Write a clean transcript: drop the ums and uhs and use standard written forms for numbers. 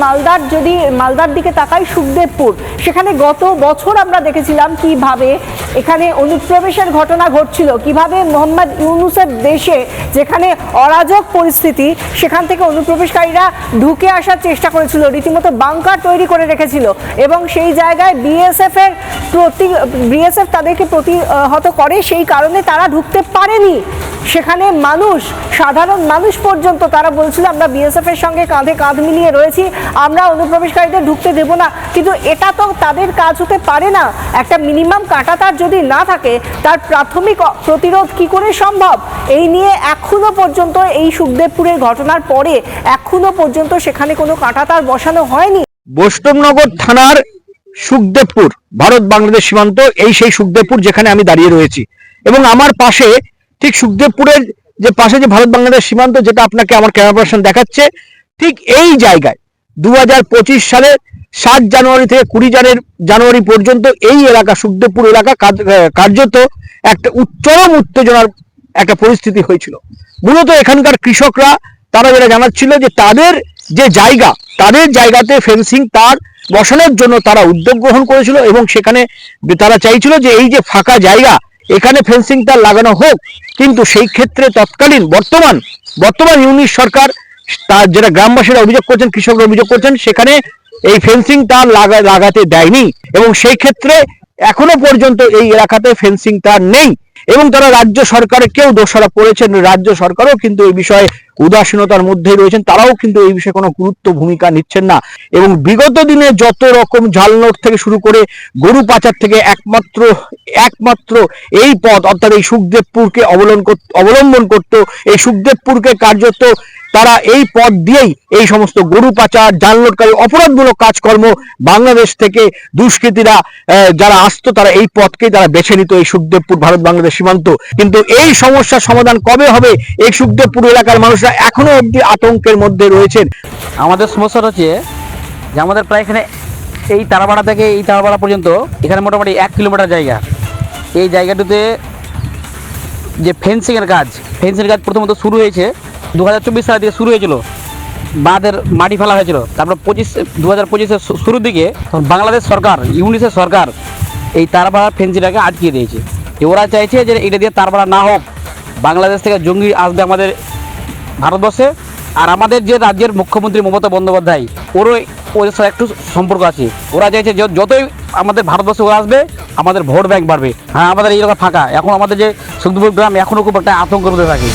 মালদার দিকে তাকাই, সুখদেবপুর, সেখানে গত বছর আমরা দেখেছিলাম কিভাবে এখানে অনুপ্রবেশের ঘটনা ঘটছিল, কিভাবে মোহাম্মদ ইউনূসের দেশে যেখানে অরাজক পরিস্থিতি, সেখান থেকে অনুপ্রবেশকারীরা ঢুকে আসার চেষ্টা করেছিল, রীতিমতো বাংকার তৈরি করে রেখেছিল এবং সেই জায়গায় বিএসএফ তাদেরকে প্রতিহত করে, সেই কারণে তারা ঢুকতে পারেনি। সেখানে সাধারণ মানুষ পর্যন্ত তারা বলছিল আমরা বিএসএফ এর সঙ্গে কাঁধে কাঁধ মিলিয়ে রয়েছি, আমরা অনুপ্রবেশকারীদের ঢুকতে দেব না। কিন্তু এটা তো তাদের কাজ হতে পারে না। একটা মিনিমাম কাঁটাতার যদি না থাকে, তার প্রাথমিক প্রতিরোধ কি করে সম্ভব? এই নিয়ে এখনো পর্যন্ত, এই সুখদেবপুরের ঘটনার পরে এখনো পর্যন্ত সেখানে কোনো কাঁটাতার বসানো হয়নি। বৈষ্ণবনগর থানার সুখদেবপুর, ভারত বাংলাদেশ সীমান্ত, এই সেই সুখদেবপুর যেখানে আমি দাঁড়িয়ে রয়েছি এবং আমার পাশে ঠিক সুখদেবপুরের যে পাশে যে ভারত বাংলাদেশ সীমান্ত, যেটা আপনাকে আমার ক্যামেরা পার্সন দেখাচ্ছে, ঠিক এই জায়গায় 2025 সালের 7 জানুয়ারি থেকে 20 জানুয়ারি পর্যন্ত এই এলাকা, সুখদেবপুর এলাকা কার্যত একটা চরম উত্তেজনার একটা পরিস্থিতি হয়েছিল। মূলত এখানকার কৃষকরা তারা যেটা জানাচ্ছিল যে তাদের যে জায়গা, তাদের জায়গাতে ফেন্সিং তার বসানোর জন্য তারা উদ্যোগ গ্রহণ করেছিল এবং সেখানে তারা চাইছিল যে এই যে ফাঁকা জায়গা, এখানে ফেন্সিং তার লাগানো হোক। কিন্তু সেই ক্ষেত্রে তৎকালীন বর্তমান ইউনিশ সরকার, তার যেটা গ্রামবাসীরা অভিযোগ করছেন, কৃষকরা অভিযোগ করছেন, সেখানে এই ফেন্সিং তার লাগাতে দেয়নি এবং সেই ক্ষেত্রে এখনো পর্যন্ত এই এলাকাতে ফেন্সিং তার নেই এবং তারা রাজ্য সরকারকেও দোষারোপ করেছেন। রাজ্য সরকারও কিন্তু এই বিষয়ে উদাসীনতার মধ্যেই রয়েছেন, তারাও কিন্তু এই বিষয়ে কোনো গুরুত্ব ভূমিকা নিচ্ছেন না এবং বিগত দিনে যত রকম জাল নোট থেকে শুরু করে গরু পাচার থেকে একমাত্র এই পথ, অর্থাৎ এই সুখদেবপুরকে অবলম্বন করত, এই সুখদেবপুরকে কার্যত তারা এই পথ দিয়েই এই সমস্ত গরু পাচার, জাল নোটকারী, অপরাধমূলক কাজকর্ম বাংলাদেশ থেকে দুষ্কৃতীরা যারা আসতো, তারা এই পথকেই তারা বেছে নিত, এই সুখদেবপুর ভারত বাংলাদেশ সীমান্ত। কিন্তু এই সমস্যার সমাধান কবে হবে? এই সুখদেবপুর এলাকার মানুষরা এখনো অবধি আতঙ্কের মধ্যে রয়েছেন। আমাদের সমস্যা হচ্ছে যে আমাদের প্রায় এখানে এই তারাপাড়া থেকে এই তারাপাড়া পর্যন্ত এখানে মোটামুটি 1 কিলোমিটার জায়গা। এই জায়গাটিতে যে ফেন্সিংয়ের কাজ প্রথমত শুরু হয়েছে 2024 সালের দিকে শুরু হয়েছিল, বাঁধের মাটি ফেলা হয়েছিল। তারপর 2025-এর শুরুর দিকে বাংলাদেশ সরকার, ইউনিসেফ সরকার এই তারপাড়া ফেন্সিংটাকে আটকিয়ে দিয়েছে। ওরা চাইছে যে এটা দিয়ে তারপাড়া না হোক, বাংলাদেশ থেকে জঙ্গি আসবে আমাদের ভারতবর্ষে। আর আমাদের যে রাজ্যের মুখ্যমন্ত্রী মমতা বন্দ্যোপাধ্যায়, ওদের সাথে একটু সম্পর্ক আছে। ওরা চাইছে যতই আমাদের ভারতবর্ষে ওরা আসবে, আমাদের ভোট ব্যাংক বাড়বে। হ্যাঁ, আমাদের এই এলাকা ফাঁকা, এখন আমাদের যে সুখদেবপুর গ্রাম এখনও খুব একটা আতঙ্কের মধ্যে থাকে।